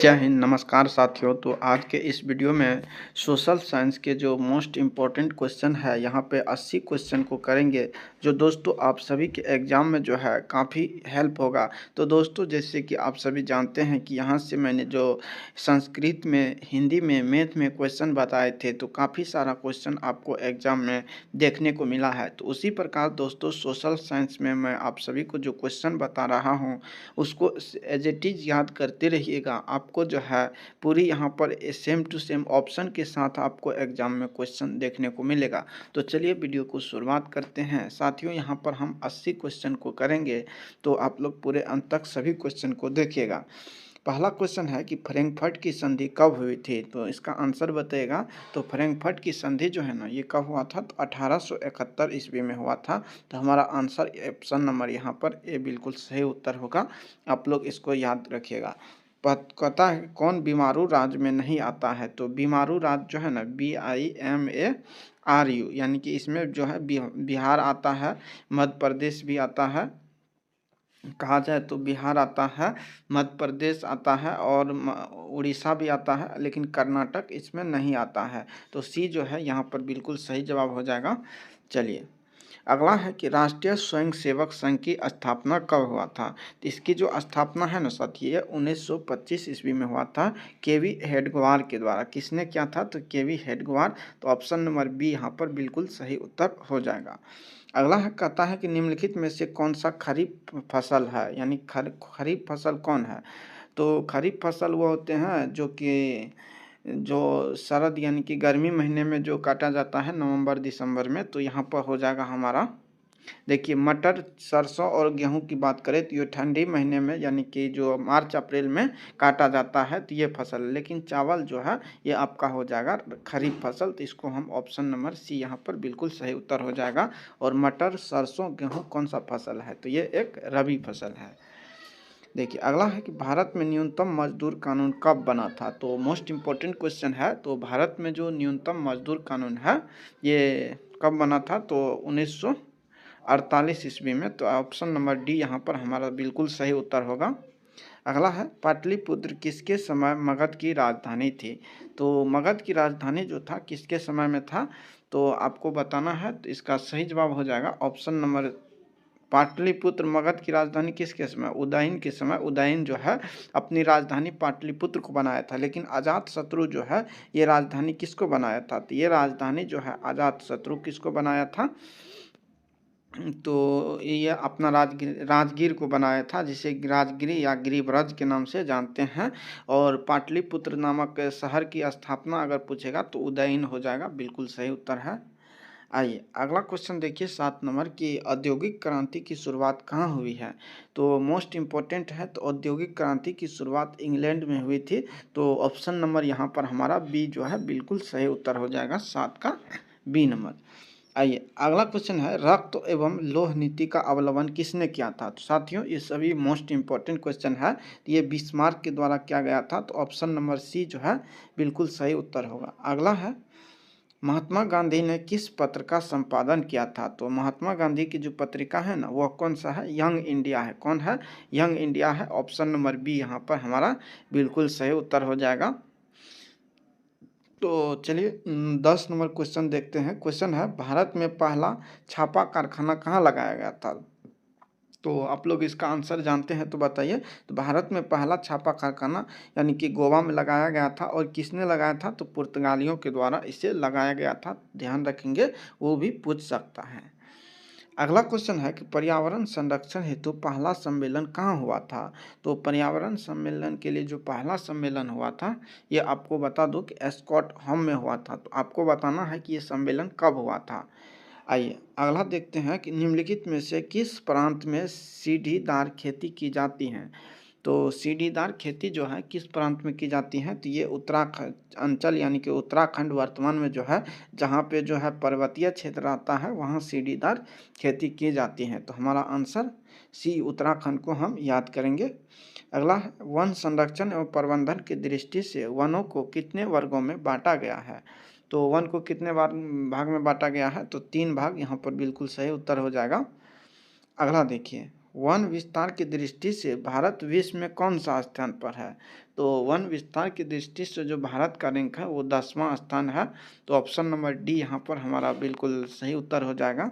जय हिंद, नमस्कार साथियों। तो आज के इस वीडियो में सोशल साइंस के जो मोस्ट इम्पोर्टेंट क्वेश्चन है यहाँ पे 80 क्वेश्चन को करेंगे, जो दोस्तों आप सभी के एग्ज़ाम में जो है काफ़ी हेल्प होगा। तो दोस्तों जैसे कि आप सभी जानते हैं कि यहाँ से मैंने जो संस्कृत में, हिंदी में, मैथ में क्वेश्चन बताए थे, तो काफ़ी सारा क्वेश्चन आपको एग्ज़ाम में देखने को मिला है। तो उसी प्रकार दोस्तों सोशल साइंस में मैं आप सभी को जो क्वेश्चन बता रहा हूँ उसको एज इट इज़ याद करते रहिएगा। आपको जो है पूरी यहाँ पर सेम टू सेम ऑप्शन के साथ आपको एग्जाम में क्वेश्चन देखने को मिलेगा। तो चलिए वीडियो को शुरुआत करते हैं। साथियों यहाँ पर हम 80 क्वेश्चन को करेंगे, तो आप लोग पूरे अंत तक सभी क्वेश्चन को देखिएगा। पहला क्वेश्चन है कि फ्रैंकफर्ट की संधि कब हुई थी, तो इसका आंसर बताएगा। तो फ्रैंकफर्ट की संधि जो है ना, ये कब हुआ था, तो 1871 ईस्वी में हुआ था। तो हमारा आंसर ऑप्शन नंबर यहाँ पर ए बिल्कुल सही उत्तर होगा। आप लोग इसको याद रखिएगा। कहता है कौन बीमारू राज्य में नहीं आता है, तो बीमारू राज्य जो है ना, BIMARU, यानी कि इसमें जो है बिहार आता है, मध्य प्रदेश भी आता है, कहा जाए तो बिहार आता है, मध्य प्रदेश आता है और उड़ीसा भी आता है, लेकिन कर्नाटक इसमें नहीं आता है। तो सी जो है यहाँ पर बिल्कुल सही जवाब हो जाएगा। चलिए अगला है कि राष्ट्रीय स्वयंसेवक संघ की स्थापना कब हुआ था। तो इसकी जो स्थापना है ना साथी, ये 1925 ईस्वी में हुआ था, केवी हेडगेवार के द्वारा। किसने किया था, तो केवी हेडगेवार। तो ऑप्शन नंबर बी यहाँ पर बिल्कुल सही उत्तर हो जाएगा। अगला है, कहता है कि निम्नलिखित में से कौन सा खरीफ फसल है, यानी खरीफ फसल कौन है। तो खरीफ फसल वो होते हैं जो शरद यानी कि गर्मी महीने में जो काटा जाता है, नवंबर दिसंबर में। तो यहाँ पर हो जाएगा हमारा, देखिए मटर, सरसों और गेहूं की बात करें तो ये ठंडी महीने में यानी कि जो मार्च अप्रैल में काटा जाता है, तो ये फसल। लेकिन चावल जो है ये आपका हो जाएगा खरीफ फसल। तो इसको हम ऑप्शन नंबर सी यहाँ पर बिल्कुल सही उत्तर हो जाएगा। और मटर, सरसों, गेहूँ कौन सा फसल है, तो ये एक रबी फसल है। देखिए अगला है कि भारत में न्यूनतम मजदूर कानून कब बना था। तो मोस्ट इम्पोर्टेंट क्वेश्चन है। तो भारत में जो न्यूनतम मजदूर कानून है ये कब बना था, तो 1948 ईस्वी में। तो ऑप्शन नंबर डी यहाँ पर हमारा बिल्कुल सही उत्तर होगा। अगला है, पाटलिपुत्र किसके समय मगध की राजधानी थी। तो मगध की राजधानी जो था किसके समय में था, तो आपको बताना है। तो इसका सही जवाब हो जाएगा ऑप्शन नंबर, पाटलिपुत्र मगध की राजधानी किसके समय, उदयन के समय। उदयन जो है अपनी राजधानी पाटलिपुत्र को बनाया था, लेकिन अजातशत्रु जो है ये राजधानी किसको बनाया था, तो ये राजधानी जो है अजातशत्रु किसको बनाया था, तो ये अपना राजगीर को बनाया था, जिसे राजगिरी या गिरिव्रज के नाम से जानते हैं। और पाटलिपुत्र नामक शहर की स्थापना अगर पूछेगा तो उदयन हो जाएगा, बिल्कुल सही उत्तर है। आइए अगला क्वेश्चन देखिए 7 नंबर की, औद्योगिक क्रांति की शुरुआत कहाँ हुई है। तो मोस्ट इम्पोर्टेंट है। तो औद्योगिक क्रांति की शुरुआत इंग्लैंड में हुई थी। तो ऑप्शन नंबर यहाँ पर हमारा बी जो है बिल्कुल सही उत्तर हो जाएगा, 7 का बी नंबर। आइए अगला क्वेश्चन है, रक्त एवं लौह नीति का अवलंबन किसने किया था। तो साथियों ये सभी मोस्ट इम्पोर्टेंट क्वेश्चन है। ये बिस्मार्क के द्वारा किया गया था। तो ऑप्शन नंबर सी जो है बिल्कुल सही उत्तर होगा। अगला है, महात्मा गांधी ने किस पत्र का संपादन किया था। तो महात्मा गांधी की जो पत्रिका है ना, वह कौन सा है, यंग इंडिया है। कौन है, यंग इंडिया है। ऑप्शन नंबर बी यहाँ पर हमारा बिल्कुल सही उत्तर हो जाएगा। तो चलिए 10 नंबर क्वेश्चन देखते हैं। क्वेश्चन है, भारत में पहला छापा कारखाना कहाँ लगाया गया था। तो आप लोग इसका आंसर जानते हैं तो बताइए। तो भारत में पहला छापा कारखाना यानी कि गोवा में लगाया गया था। और किसने लगाया था, तो पुर्तगालियों के द्वारा इसे लगाया गया था। ध्यान रखेंगे, वो भी पूछ सकता है। अगला क्वेश्चन है कि पर्यावरण संरक्षण हेतु पहला सम्मेलन कहाँ हुआ था। तो पर्यावरण सम्मेलन के लिए जो पहला सम्मेलन हुआ था, ये आपको बता दूं कि स्कॉटहोम में हुआ था। तो आपको बताना है कि ये सम्मेलन कब हुआ था। आइए अगला देखते हैं कि निम्नलिखित में से किस प्रांत में सीढ़ीदार खेती की जाती है। तो सीढ़ीदार खेती जो है किस प्रांत में की जाती है, तो ये उत्तराखंड अंचल यानी कि उत्तराखंड वर्तमान में जो है, जहाँ पे जो है पर्वतीय क्षेत्र आता है, वहाँ सीढ़ीदार खेती की जाती है। तो हमारा आंसर सी उत्तराखंड को हम याद करेंगे। अगला है, वन संरक्षण एवं प्रबंधन की दृष्टि से वनों को कितने वर्गों में बांटा गया है। तो वन को कितने भाग में बांटा गया है, तो 3 भाग। यहाँ पर बिल्कुल सही उत्तर हो जाएगा। अगला देखिए, वन विस्तार की दृष्टि से भारत विश्व में कौन सा स्थान पर है? तो वन विस्तार की दृष्टि से जो भारत का रैंक है वो 10वां स्थान है। तो ऑप्शन नंबर डी यहाँ पर हमारा बिल्कुल सही उत्तर हो जाएगा।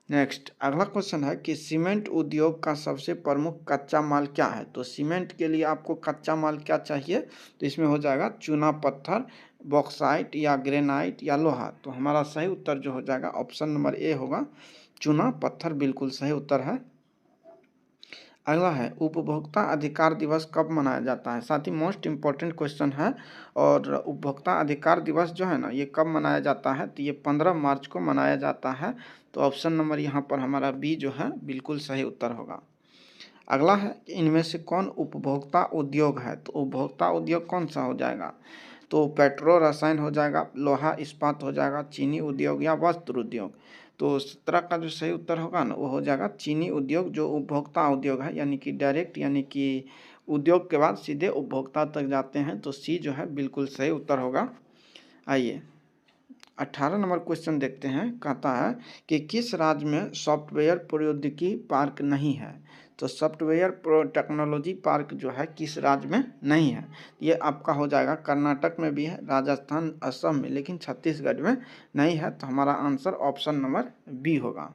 नेक्स्ट अगला क्वेश्चन है कि सीमेंट उद्योग का सबसे प्रमुख कच्चा माल क्या है? तो सीमेंट के लिए आपको कच्चा माल क्या चाहिए? तो इसमें हो जाएगा चूना पत्थर, बॉक्साइट या ग्रेनाइट या लोहा। तो हमारा सही उत्तर जो हो जाएगा ऑप्शन नंबर ए होगा, चूना पत्थर बिल्कुल सही उत्तर है। अगला है उपभोक्ता अधिकार दिवस कब मनाया जाता है? साथ ही मोस्ट इम्पोर्टेंट क्वेश्चन है। और उपभोक्ता अधिकार दिवस जो है ना ये कब मनाया जाता है? तो ये 15 मार्च को मनाया जाता है। तो ऑप्शन नंबर यहाँ पर हमारा बी जो है बिल्कुल सही उत्तर होगा। अगला है कि इनमें से कौन उपभोक्ता उद्योग है? तो उपभोक्ता उद्योग कौन सा हो जाएगा? तो पेट्रो रसायन हो जाएगा, लोहा इस्पात हो जाएगा, चीनी उद्योग या वस्त्र उद्योग। तो 17 का जो सही उत्तर होगा ना वो हो जाएगा चीनी उद्योग, जो उपभोक्ता उद्योग है, यानी कि डायरेक्ट यानी कि उद्योग के बाद सीधे उपभोक्ता तक जाते हैं। तो सी जो है बिल्कुल सही उत्तर होगा। आइए 18 नंबर क्वेश्चन देखते हैं। कहता है कि किस राज्य में सॉफ्टवेयर प्रौद्योगिकी पार्क नहीं है? तो सॉफ्टवेयर टेक्नोलॉजी पार्क जो है किस राज्य में नहीं है? ये आपका हो जाएगा कर्नाटक में भी है, राजस्थान, असम में, लेकिन छत्तीसगढ़ में नहीं है। तो हमारा आंसर ऑप्शन नंबर बी होगा।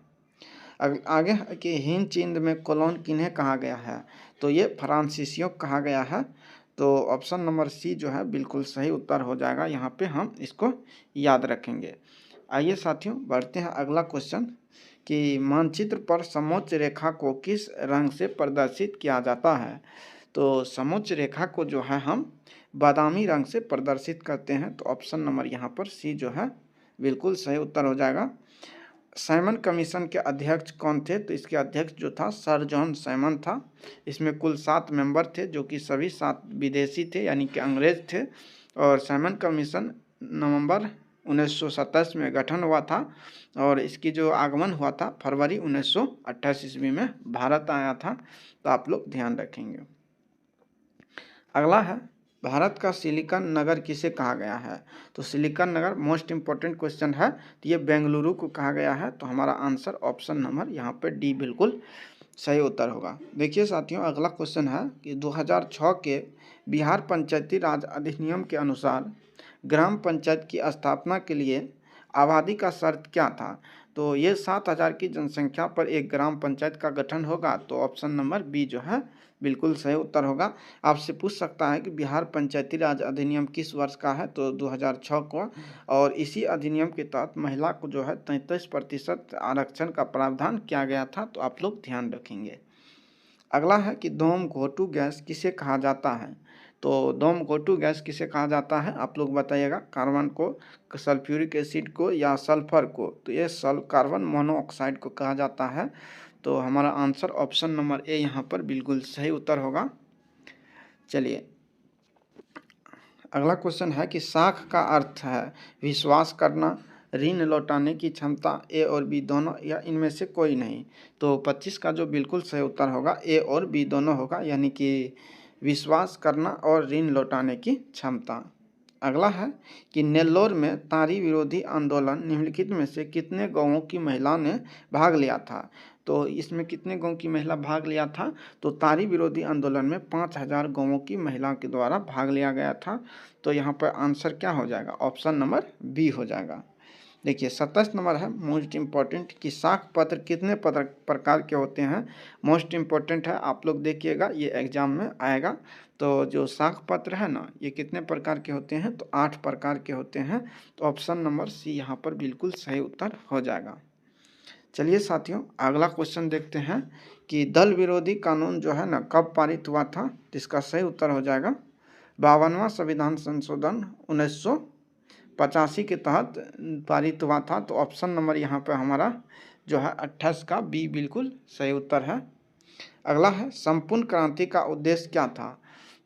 आगे है कि हिंद चिन्ह में कोलोन किन्हें कहा गया है? तो ये फ्रांसीसियों कहा गया है। तो ऑप्शन नंबर सी जो है बिल्कुल सही उत्तर हो जाएगा। यहाँ पे हम इसको याद रखेंगे। आइए साथियों बढ़ते हैं अगला क्वेश्चन कि मानचित्र पर समोच्च रेखा को किस रंग से प्रदर्शित किया जाता है? तो समोच्च रेखा को जो है हम बादामी रंग से प्रदर्शित करते हैं। तो ऑप्शन नंबर यहाँ पर सी जो है बिल्कुल सही उत्तर हो जाएगा। साइमन कमीशन के अध्यक्ष कौन थे? तो इसके अध्यक्ष जो था सर जॉन साइमन था। इसमें कुल 7 मेंबर थे जो कि सभी 7 विदेशी थे, यानी कि अंग्रेज थे। और साइमन कमीशन नवंबर 1927 में गठन हुआ था और इसकी जो आगमन हुआ था फरवरी 1928 ईस्वी में भारत आया था। तो आप लोग ध्यान रखेंगे। अगला है भारत का सिलिकॉन नगर किसे कहा गया है? तो सिलिकॉन नगर मोस्ट इम्पोर्टेंट क्वेश्चन है। तो ये बेंगलुरु को कहा गया है। तो हमारा आंसर ऑप्शन नंबर यहाँ पे डी बिल्कुल सही उत्तर होगा। देखिए साथियों अगला क्वेश्चन है कि 2006 के बिहार पंचायती राज अधिनियम के अनुसार ग्राम पंचायत की स्थापना के लिए आबादी का शर्त क्या था? तो ये 7,000 की जनसंख्या पर एक ग्राम पंचायत का गठन होगा। तो ऑप्शन नंबर बी जो है बिल्कुल सही उत्तर होगा। आपसे पूछ सकता है कि बिहार पंचायती राज अधिनियम किस वर्ष का है? तो 2006 को। और इसी अधिनियम के तहत महिला को जो है 33% आरक्षण का प्रावधान किया गया था। तो आप लोग ध्यान रखेंगे। अगला है कि धूम घोटू गैस किसे कहा जाता है? तो धूम घोटू गैस किसे कहा जाता है आप लोग बताइएगा। कार्बन को, सल्फ्यूरिक एसिड को या सल्फर को? तो ये कार्बन मोनोऑक्साइड को कहा जाता है। तो हमारा आंसर ऑप्शन नंबर ए यहाँ पर बिल्कुल सही उत्तर होगा। चलिए अगला क्वेश्चन है कि साख का अर्थ है विश्वास करना, ऋण लौटाने की क्षमता, ए और बी दोनों या इनमें से कोई नहीं। तो 25 का जो बिल्कुल सही उत्तर होगा ए और बी दोनों होगा, यानी कि विश्वास करना और ऋण लौटाने की क्षमता। अगला है कि नेल्लोर में तारी विरोधी आंदोलन निम्नलिखित में से कितने गांवों की महिला ने भाग लिया था? तो इसमें कितने गांव की महिला भाग लिया था? तो तारी विरोधी आंदोलन में 5,000 गांवों की महिलाओं के द्वारा भाग लिया गया था। तो यहाँ पर आंसर क्या हो जाएगा? ऑप्शन नंबर बी हो जाएगा। देखिए 27 नंबर है मोस्ट इम्पॉर्टेंट कि साख पत्र कितने प्रकार के होते हैं? मोस्ट इम्पॉर्टेंट है, आप लोग देखिएगा ये एग्जाम में आएगा। तो जो साख पत्र है ना ये कितने प्रकार के होते हैं? तो 8 प्रकार के होते हैं। तो ऑप्शन नंबर सी यहाँ पर बिल्कुल सही उत्तर हो जाएगा। चलिए साथियों अगला क्वेश्चन देखते हैं कि दल विरोधी कानून जो है ना कब पारित हुआ था? तो इसका सही उत्तर हो जाएगा 52वां संविधान संशोधन 1985 के तहत पारित हुआ था। तो ऑप्शन नंबर यहाँ पे हमारा जो है 28 का बी बिल्कुल सही उत्तर है। अगला है संपूर्ण क्रांति का उद्देश्य क्या था?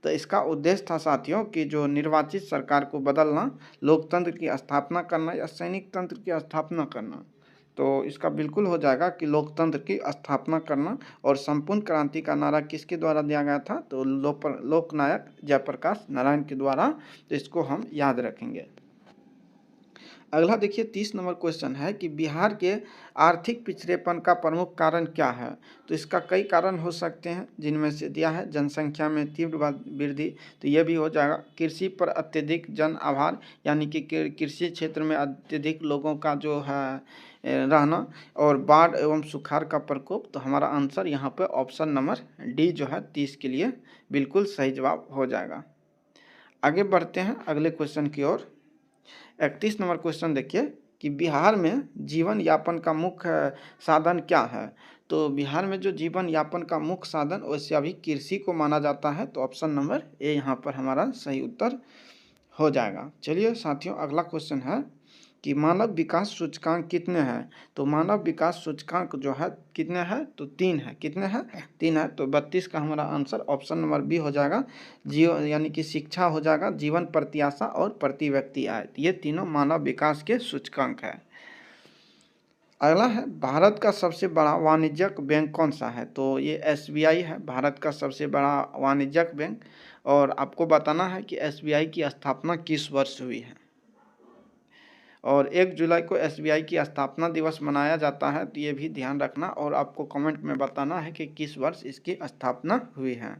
तो इसका उद्देश्य था साथियों कि जो निर्वाचित सरकार को बदलना, लोकतंत्र की स्थापना करना या सैनिक तंत्र की स्थापना करना। तो इसका बिल्कुल हो जाएगा कि लोकतंत्र की स्थापना करना। और संपूर्ण क्रांति का नारा किसके द्वारा दिया गया था? तो लोकनायक जयप्रकाश नारायण के द्वारा। तो इसको हम याद रखेंगे। अगला देखिए 30 नंबर क्वेश्चन है कि बिहार के आर्थिक पिछड़ेपन का प्रमुख कारण क्या है। तो इसका कई कारण हो सकते हैं, जिनमें से दिया है जनसंख्या में तीव्र वृद्धि, तो ये भी हो जाएगा। कृषि पर अत्यधिक जन आभार, यानी कि कृषि क्षेत्र में अत्यधिक लोगों का जो है रहना, और बाढ़ एवं सुखाड़ का प्रकोप। तो हमारा आंसर यहाँ पे ऑप्शन नंबर डी जो है 30 के लिए बिल्कुल सही जवाब हो जाएगा। आगे बढ़ते हैं अगले क्वेश्चन की ओर। 31 नंबर क्वेश्चन देखिए कि बिहार में जीवन यापन का मुख्य साधन क्या है। तो बिहार में जो जीवन यापन का मुख्य साधन वैसे अभी कृषि को माना जाता है। तो ऑप्शन नंबर ए यहाँ पर हमारा सही उत्तर हो जाएगा। चलिए साथियों, अगला क्वेश्चन है कि मानव विकास सूचकांक कितने हैं। तो मानव विकास सूचकांक जो है कितने हैं, तो 3 है। कितने हैं, 3 है। तो 32 का हमारा आंसर ऑप्शन नंबर बी हो जाएगा। यानी कि शिक्षा हो जाएगा, जीवन प्रत्याशा और प्रति व्यक्ति आय, ये तीनों मानव विकास के सूचकांक है। अगला है भारत का सबसे बड़ा वाणिज्यिक बैंक कौन सा है। तो ये SBI है, भारत का सबसे बड़ा वाणिज्यिक बैंक। और आपको बताना है कि SBI की स्थापना किस वर्ष हुई है। और 1 जुलाई को SBI की स्थापना दिवस मनाया जाता है, तो ये भी ध्यान रखना और आपको कमेंट में बताना है कि किस वर्ष इसकी स्थापना हुई है।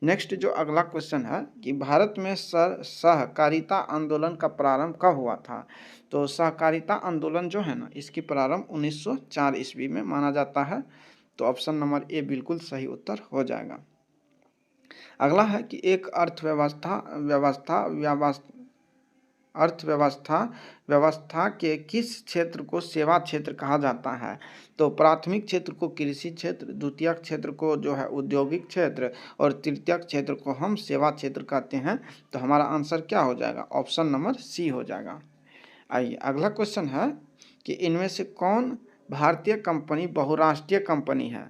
नेक्स्ट जो अगला क्वेश्चन है कि भारत में सहकारिता आंदोलन का प्रारंभ कब हुआ था। तो सहकारिता आंदोलन जो है ना, इसकी प्रारंभ 1904 ईस्वी में माना जाता है। तो ऑप्शन नंबर ए बिल्कुल सही उत्तर हो जाएगा। अगला है कि एक अर्थव्यवस्था के किस क्षेत्र को सेवा क्षेत्र कहा जाता है। तो प्राथमिक क्षेत्र को कृषि क्षेत्र, द्वितीयक क्षेत्र को जो है औद्योगिक क्षेत्र, और तृतीयक क्षेत्र को हम सेवा क्षेत्र कहते हैं। तो हमारा आंसर क्या हो जाएगा, ऑप्शन नंबर सी हो जाएगा। आइए अगला क्वेश्चन है कि इनमें से कौन भारतीय कंपनी बहुराष्ट्रीय कंपनी है।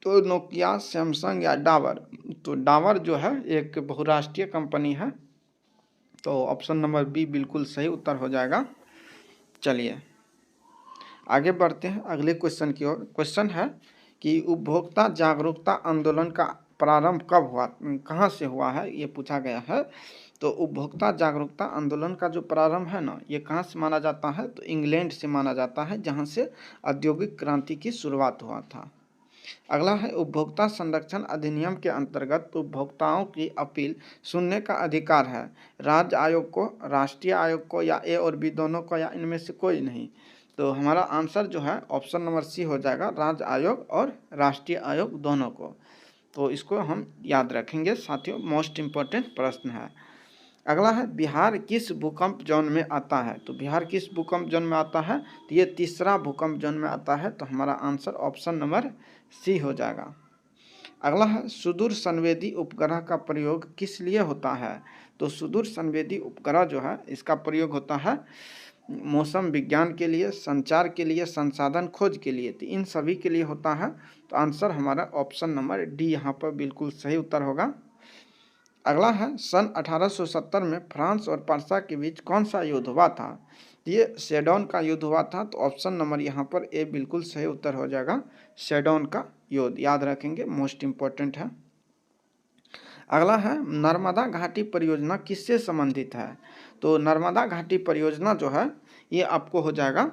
तो नोकिया, सैमसंग या डाबर। तो डाबर जो है एक बहुराष्ट्रीय कंपनी है। तो ऑप्शन नंबर बी बिल्कुल सही उत्तर हो जाएगा। चलिए आगे बढ़ते हैं अगले क्वेश्चन की ओर। क्वेश्चन है कि उपभोक्ता जागरूकता आंदोलन का प्रारंभ कब हुआ, कहाँ से हुआ है, ये पूछा गया है। तो उपभोक्ता जागरूकता आंदोलन का जो प्रारंभ है ना, ये कहाँ से माना जाता है। तो इंग्लैंड से माना जाता है, जहाँ से औद्योगिक क्रांति की शुरुआत हुआ था। अगला है उपभोक्ता संरक्षण अधिनियम के अंतर्गत उपभोक्ताओं की अपील सुनने का अधिकार है राज्य आयोग को, राष्ट्रीय आयोग को, या ए और बी दोनों को, या इनमें से कोई नहीं। तो हमारा आंसर जो है ऑप्शन नंबर सी हो जाएगा, राज्य आयोग और राष्ट्रीय आयोग दोनों को। तो इसको हम याद रखेंगे साथियों, मोस्ट इम्पोर्टेंट प्रश्न है। अगला है बिहार किस भूकंप जोन में आता है। तो बिहार किस भूकंप जोन में आता है, तो ये तीसरा भूकंप जोन में आता है। तो हमारा आंसर ऑप्शन नंबर सी हो जाएगा। अगला है सुदूर संवेदी उपग्रह का प्रयोग किस लिए होता है। तो सुदूर संवेदी उपग्रह जो है इसका प्रयोग होता है मौसम विज्ञान के लिए, संचार के लिए, संसाधन खोज के लिए। तो इन सभी के लिए होता है। तो आंसर हमारा ऑप्शन नंबर डी यहाँ पर बिल्कुल सही उत्तर होगा। अगला है सन 1870 में फ्रांस और पर्सा के बीच कौन सा युद्ध हुआ था। ये सेडोन का युद्ध हुआ था। तो ऑप्शन नंबर यहाँ पर ए बिल्कुल सही उत्तर हो जाएगा, सेडोन का युद्ध, याद रखेंगे, मोस्ट इम्पोर्टेंट है। अगला है नर्मदा घाटी परियोजना किससे संबंधित है। तो नर्मदा घाटी परियोजना जो है ये आपको हो जाएगा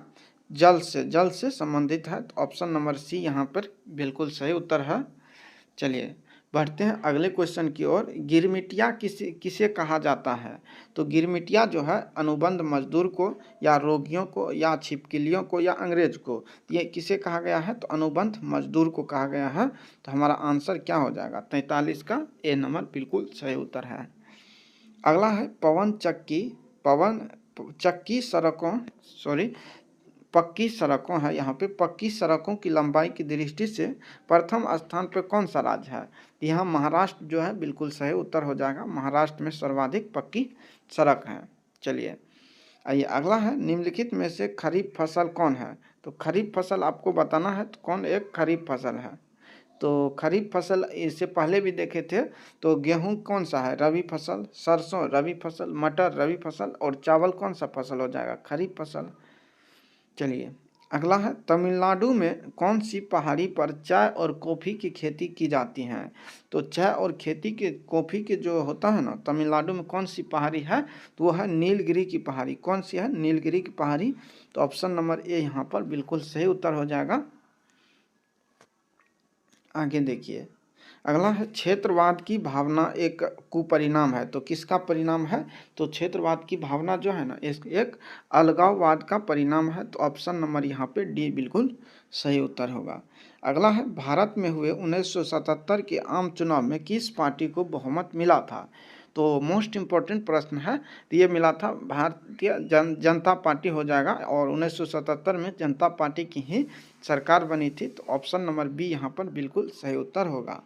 जल से संबंधित है। तो ऑप्शन नंबर सी यहाँ पर बिल्कुल सही उत्तर है। चलिए बढ़ते हैं अगले क्वेश्चन की ओर। गिरमिटिया किसे कहा जाता है। तो गिरमिटिया जो है अनुबंध मजदूर को, या रोगियों को, या छिपकलियों को, या अंग्रेज को। ये किसे कहा गया है, तो अनुबंध मजदूर को कहा गया है। तो हमारा आंसर क्या हो जाएगा, 43 का ए नंबर बिल्कुल सही उत्तर है। अगला है पक्की सड़कों है। यहाँ पे पक्की सड़कों की लंबाई की दृष्टि से प्रथम स्थान पर कौन सा राज्य है। यहाँ महाराष्ट्र जो है बिल्कुल सही उत्तर हो जाएगा, महाराष्ट्र में सर्वाधिक पक्की सड़क है। चलिए आइए अगला है निम्नलिखित में से खरीफ फसल कौन है। तो खरीफ फसल आपको बताना है तो कौन एक खरीफ फसल है। तो खरीफ फसल इससे पहले भी देखे थे। तो गेहूं कौन सा है, रबी फसल, सरसों रबी फसल, मटर रबी फसल, और चावल कौन सा फसल हो जाएगा, खरीफ फसल। चलिए अगला है तमिलनाडु में कौन सी पहाड़ी पर चाय और कॉफ़ी की खेती की जाती है। तो चाय और खेती के कॉफ़ी के जो होता है ना, तमिलनाडु में कौन सी पहाड़ी है, तो वो है नीलगिरी की पहाड़ी। कौन सी है? नीलगिरी की पहाड़ी। तो ऑप्शन नंबर ए यहाँ पर बिल्कुल सही उत्तर हो जाएगा। आगे देखिए, अगला है क्षेत्रवाद की भावना एक कुपरिणाम है। तो किसका परिणाम है? तो क्षेत्रवाद की भावना जो है ना, एक अलगाववाद का परिणाम है। तो ऑप्शन नंबर यहाँ पे डी बिल्कुल सही उत्तर होगा। अगला है भारत में हुए 1977 के आम चुनाव में किस पार्टी को बहुमत मिला था। तो मोस्ट इम्पोर्टेंट प्रश्न है। तो ये मिला था भारतीय जनता पार्टी हो जाएगा, और 1977 में जनता पार्टी की ही सरकार बनी थी। तो ऑप्शन नंबर बी यहाँ पर बिल्कुल सही उत्तर होगा।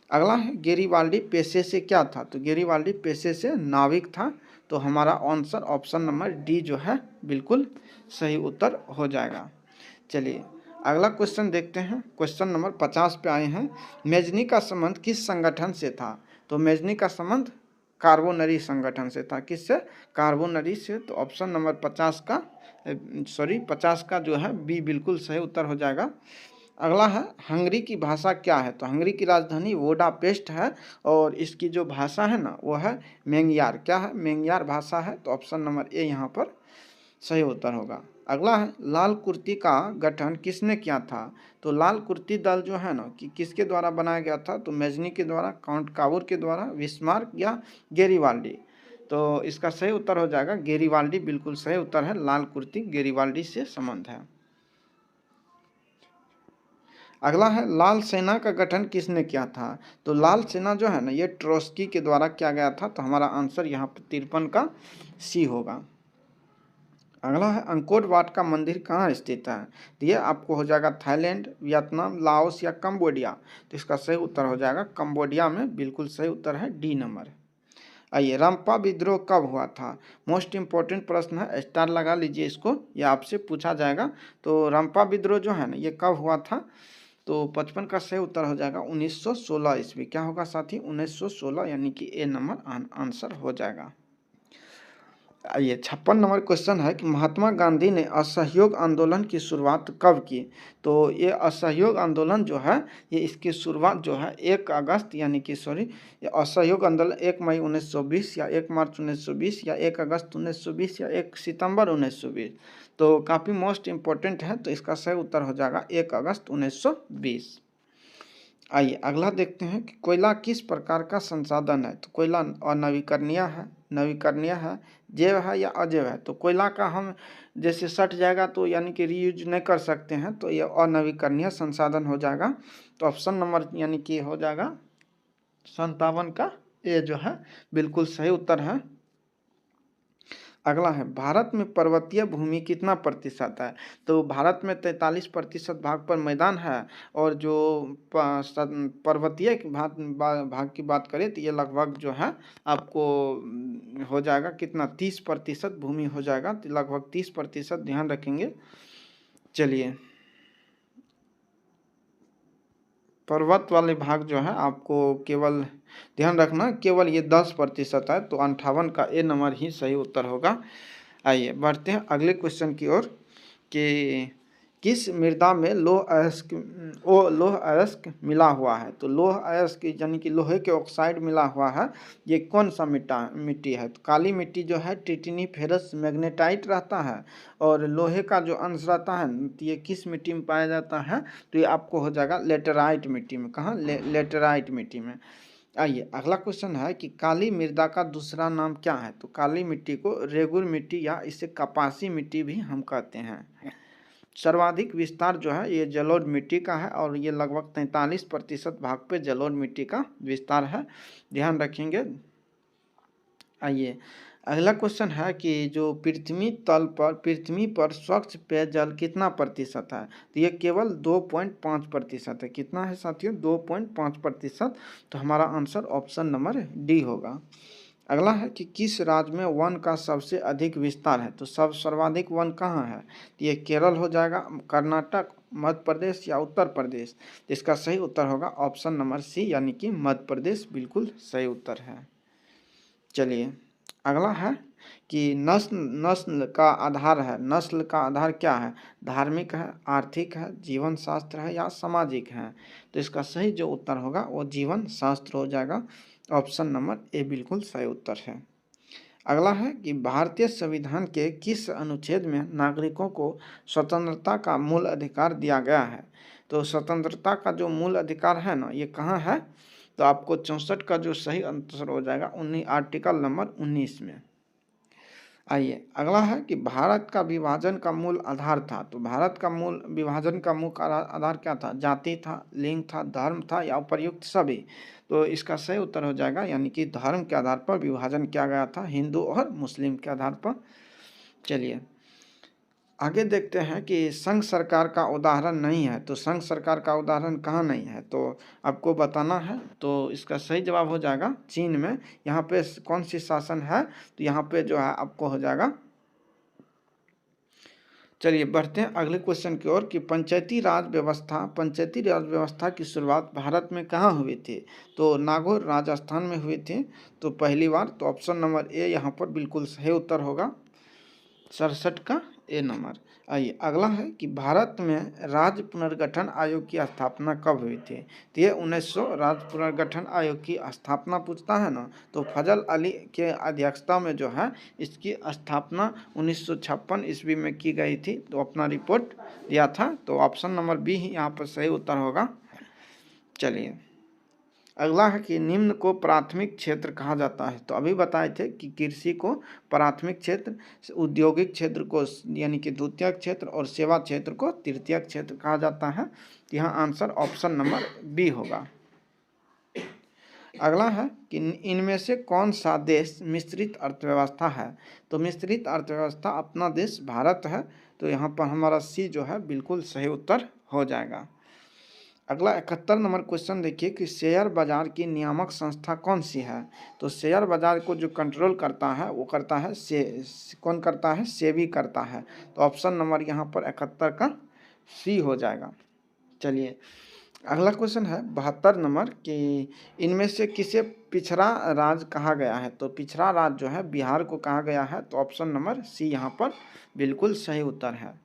अगला है गेरिबाल्डी पेशे से क्या था। तो गेरिबाल्डी पेशे से नाविक था। तो हमारा आंसर ऑप्शन नंबर डी जो है बिल्कुल सही उत्तर हो जाएगा। चलिए अगला क्वेश्चन देखते हैं। क्वेश्चन नंबर 50 पे आए हैं। मेजनी का संबंध किस संगठन से था। तो मेजनी का संबंध कार्बोनरी संगठन से था। किससे? कार्बोनरी से। तो ऑप्शन नंबर 50 का जो है बी बिल्कुल सही उत्तर हो जाएगा। अगला है हंगरी की भाषा क्या है। तो हंगरी की राजधानी वोडापेस्ट है, और इसकी जो भाषा है ना वो है मेंग्यार। क्या है? मेंग्यार भाषा है। तो ऑप्शन नंबर ए यहाँ पर सही उत्तर होगा। अगला है लाल कुर्ती का गठन किसने किया था। तो लाल कुर्ती दल जो है ना कि किसके द्वारा बनाया गया था। तो मेजनी के द्वारा, काउंट काबूर के द्वारा, बिस्मार्क या गेरिबाल्डी। तो इसका सही उत्तर हो जाएगा गेरिबाल्डी। बिल्कुल सही उत्तर है। लाल कुर्ती गेरिबाल्डी से संबंध है। अगला है लाल सेना का गठन किसने किया था। तो लाल सेना जो है ना ये ट्रोस्की के द्वारा किया गया था। तो हमारा आंसर यहाँ पर 53 का सी होगा। अगला है अंकोर वाट का मंदिर कहाँ स्थित है। तो ये आपको हो जाएगा थाईलैंड, वियतनाम, लाओस या कंबोडिया। तो इसका सही उत्तर हो जाएगा कंबोडिया में। बिल्कुल सही उत्तर है डी नंबर। आइए, रंपा विद्रोह कब हुआ था। मोस्ट इम्पोर्टेंट प्रश्न है, स्टार लगा लीजिए इसको, यह आपसे पूछा जाएगा। तो रंपा विद्रोह जो है ना ये कब हुआ था। तो 55 का सही उत्तर हो जाएगा 1916 ईस्वी। क्या होगा साथी? 1916, यानी कि ए नंबर आंसर हो जाएगा। आइए 56 नंबर क्वेश्चन है कि महात्मा गांधी ने असहयोग आंदोलन की शुरुआत कब की। तो ये असहयोग आंदोलन जो है ये इसकी शुरुआत जो है 1 अगस्त यानी कि ये असहयोग आंदोलन 1 मई 1920 या 1 मार्च 1920 या 1 अगस्त 1920 या 1 सितंबर 1920। तो काफ़ी मोस्ट इम्पोर्टेंट है। तो इसका सही उत्तर हो जाएगा 1 अगस्त 1920। आइए अगला देखते हैं कि कोयला किस प्रकार का संसाधन है। तो कोयला अनवीकरणीय है, नवीकरणीय है, जैव है या अजैव है। तो कोयला का हम जैसे सट जाएगा तो यानी कि रीयूज नहीं कर सकते हैं। तो ये अनवीकरणीय संसाधन हो जाएगा। तो ऑप्शन नंबर यानी कि हो जाएगा 57 का ए जो है बिल्कुल सही उत्तर है। अगला है भारत में पर्वतीय भूमि कितना प्रतिशत है। तो भारत में 43% भाग पर मैदान है, और जो पर्वतीय भाग की बात करें तो ये लगभग जो है आपको हो जाएगा कितना, 30% भूमि हो जाएगा। तो लगभग 30% ध्यान रखेंगे। चलिए पर्वत वाले भाग जो है आपको केवल ध्यान रखना, केवल ये 10% है। तो 58 का ए नंबर ही सही उत्तर होगा। आइए बढ़ते हैं अगले क्वेश्चन की ओर कि किस मृदा में लौह अयस्क मिला हुआ है। तो लौह अयस्क यानी कि लोहे के ऑक्साइड मिला हुआ है। ये कौन सा मिट्टी है। तो काली मिट्टी जो है ट्रिटिनीफेरस मैग्नेटाइट रहता है, और लोहे का जो अंश रहता है तो ये किस मिट्टी में पाया जाता है। तो ये आपको हो जाएगा लेटेराइट मिट्टी में। कहाँ? लेटेराइट मिट्टी में। आइए अगला क्वेश्चन है कि काली मृदा का दूसरा नाम क्या है। तो काली मिट्टी को रेगुर मिट्टी या इसे कपासी मिट्टी भी हम कहते हैं। सर्वाधिक विस्तार जो है ये जलोढ़ मिट्टी का है, और ये लगभग 43% भाग पे जलोढ़ मिट्टी का विस्तार है। ध्यान रखेंगे। आइए अगला क्वेश्चन है कि जो पृथ्वी पर स्वच्छ पेयजल कितना प्रतिशत है। तो ये केवल 2.5% है। कितना है साथियों? 2.5%। तो हमारा आंसर ऑप्शन नंबर डी होगा। अगला है कि किस राज्य में वन का सबसे अधिक विस्तार है। तो सर्वाधिक वन कहाँ है। तो ये केरल हो जाएगा, कर्नाटक, मध्य प्रदेश या उत्तर प्रदेश। तो इसका सही उत्तर होगा ऑप्शन नंबर सी यानी कि मध्य प्रदेश। बिल्कुल सही उत्तर है। चलिए अगला है कि नस्ल नस्ल का आधार है। नस्ल का आधार क्या है? धार्मिक है, आर्थिक है, जीवन शास्त्र है या सामाजिक है? तो इसका सही जो उत्तर होगा वो जीवन शास्त्र हो जाएगा। ऑप्शन नंबर ए बिल्कुल सही उत्तर है। अगला है कि भारतीय संविधान के किस अनुच्छेद में नागरिकों को स्वतंत्रता का मूल अधिकार दिया गया है? तो स्वतंत्रता का जो मूल अधिकार है ना, ये कहाँ है? तो आपको 64 का जो सही आंसर हो जाएगा आर्टिकल नंबर 19 में। आइए अगला है कि भारत का विभाजन का मूल आधार था। तो भारत का मूल विभाजन का मुख्य आधार क्या था? जाति था, लिंग था, धर्म था या उपर्युक्त सभी? तो इसका सही उत्तर हो जाएगा यानी कि धर्म के आधार पर विभाजन किया गया था, हिंदू और मुस्लिम के आधार पर। चलिए आगे देखते हैं कि संघ सरकार का उदाहरण नहीं है। तो संघ सरकार का उदाहरण कहाँ नहीं है तो आपको बताना है। तो इसका सही जवाब हो जाएगा चीन में। यहाँ पे कौन सी शासन है? तो यहाँ पे जो है आपको हो जाएगा। चलिए बढ़ते हैं अगले क्वेश्चन की ओर कि पंचायती राज व्यवस्था की शुरुआत भारत में कहाँ हुई थी? तो नागौर राजस्थान में हुई थी तो पहली बार। तो ऑप्शन नंबर ए यहाँ पर बिल्कुल सही उत्तर होगा, 67 का ए नंबर। आइए अगला है कि भारत में राज्य पुनर्गठन आयोग की स्थापना कब हुई थी? तो ये 1900 राज्य पुनर्गठन आयोग की स्थापना पूछता है ना, तो फजल अली के अध्यक्षता में जो है इसकी स्थापना 1956 ईस्वी में की गई थी। तो अपना रिपोर्ट दिया था। तो ऑप्शन नंबर बी ही यहाँ पर सही उत्तर होगा। चलिए अगला है कि निम्न को प्राथमिक क्षेत्र कहा जाता है। तो अभी बताए थे कि कृषि को प्राथमिक क्षेत्र, औद्योगिक क्षेत्र को यानी कि द्वितीयक क्षेत्र और सेवा क्षेत्र को तृतीयक क्षेत्र कहा जाता है। तो यहाँ आंसर ऑप्शन नंबर बी होगा। अगला है कि इनमें से कौन सा देश मिश्रित अर्थव्यवस्था है? तो मिश्रित अर्थव्यवस्था अपना देश भारत है। तो यहाँ पर हमारा सी जो है बिल्कुल सही उत्तर हो जाएगा। अगला 71 नंबर क्वेश्चन देखिए कि शेयर बाजार की नियामक संस्था कौन सी है? तो शेयर बाजार को जो कंट्रोल करता है वो करता है कौन करता है? सेबी करता है। तो ऑप्शन नंबर यहाँ पर 71 का सी हो जाएगा। चलिए अगला क्वेश्चन है 72 नंबर कि इनमें से किसे पिछड़ा राज्य कहा गया है? तो पिछड़ा राज्य जो है बिहार को कहा गया है। तो ऑप्शन नंबर सी यहाँ पर बिल्कुल सही उत्तर है।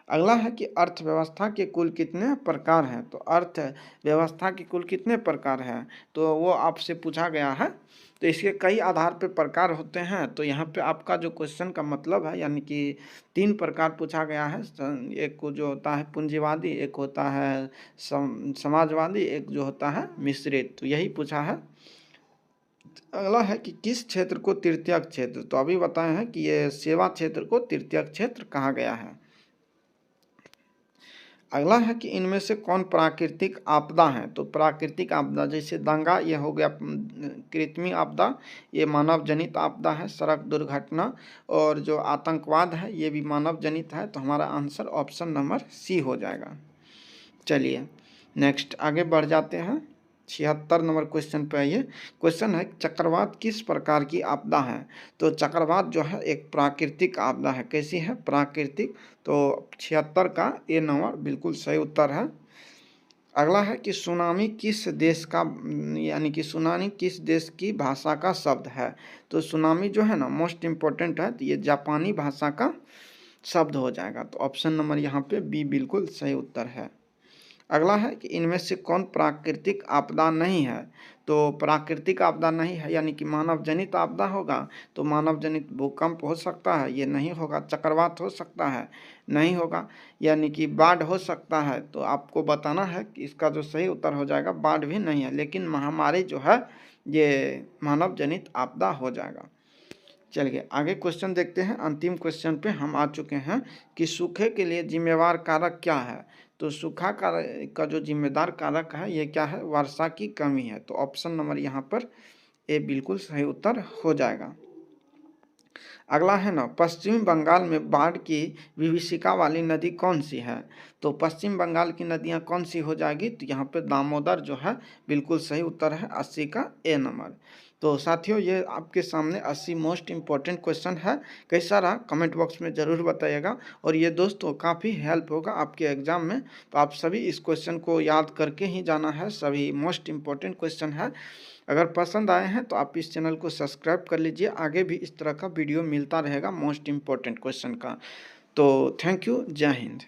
अगला है कि अर्थव्यवस्था के कुल कितने प्रकार हैं? तो अर्थव्यवस्था के कुल कितने प्रकार हैं तो वो आपसे पूछा गया है। तो इसके कई आधार पर प्रकार होते हैं। तो यहाँ पे आपका जो क्वेश्चन का मतलब है यानी कि 3 प्रकार पूछा गया है। एक को जो होता है पूंजीवादी, एक होता है समाजवादी, एक जो होता है मिश्रित। तो यही पूछा है। अगला है कि किस क्षेत्र को तृतीयक क्षेत्र? तो अभी बताए हैं कि ये सेवा क्षेत्र को तृतीयक क्षेत्र कहा गया है। अगला है कि इनमें से कौन प्राकृतिक आपदा है? तो प्राकृतिक आपदा जैसे दंगा ये हो गया कृत्रिम आपदा, ये मानव जनित आपदा है। सड़क दुर्घटना और जो आतंकवाद है ये भी मानव जनित है। तो हमारा आंसर ऑप्शन नंबर सी हो जाएगा। चलिए नेक्स्ट आगे बढ़ जाते हैं 76 नंबर क्वेश्चन पे आइए। क्वेश्चन है चक्रवात किस प्रकार की आपदा है? तो चक्रवात जो है एक प्राकृतिक आपदा है। कैसी है? प्राकृतिक। तो 76 का ए नंबर बिल्कुल सही उत्तर है। अगला है कि सुनामी किस देश का यानी कि सुनामी किस देश की भाषा का शब्द है? तो सुनामी जो है ना मोस्ट इम्पोर्टेंट है। तो ये जापानी भाषा का शब्द हो जाएगा। तो ऑप्शन नंबर यहाँ पे बी बिल्कुल सही उत्तर है। अगला है कि इनमें से कौन प्राकृतिक आपदा नहीं है? तो प्राकृतिक आपदा नहीं है यानी कि मानव जनित आपदा होगा। तो मानव जनित भूकंप हो सकता है, ये नहीं होगा। चक्रवात हो सकता है, नहीं होगा। यानी कि बाढ़ हो सकता है। तो आपको बताना है कि इसका जो सही उत्तर हो जाएगा बाढ़ भी नहीं है, लेकिन महामारी जो है ये मानव जनित आपदा हो जाएगा। चलिए आगे क्वेश्चन देखते हैं। अंतिम क्वेश्चन पे हम आ चुके हैं कि सूखे के लिए जिम्मेवार कारक क्या है? तो सूखा का जो जिम्मेदार कारक है ये क्या है? वर्षा की कमी है। तो ऑप्शन नंबर यहाँ पर ए बिल्कुल सही उत्तर हो जाएगा। अगला है ना पश्चिम बंगाल में बाढ़ की विभीषिका वाली नदी कौन सी है? तो पश्चिम बंगाल की नदियाँ कौन सी हो जाएगी? तो यहाँ पे दामोदर जो है बिल्कुल सही उत्तर है, 80 का ए नंबर। तो साथियों ये आपके सामने 80 मोस्ट इम्पॉर्टेंट क्वेश्चन है। कैसा रहा कमेंट बॉक्स में ज़रूर बताइएगा, और ये दोस्तों काफ़ी हेल्प होगा आपके एग्ज़ाम में। तो आप सभी इस क्वेश्चन को याद करके ही जाना है, सभी मोस्ट इम्पॉर्टेंट क्वेश्चन है। अगर पसंद आए हैं तो आप इस चैनल को सब्सक्राइब कर लीजिए, आगे भी इस तरह का वीडियो मिलता रहेगा मोस्ट इम्पॉर्टेंट क्वेश्चन का। तो थैंक यू, जय हिंद।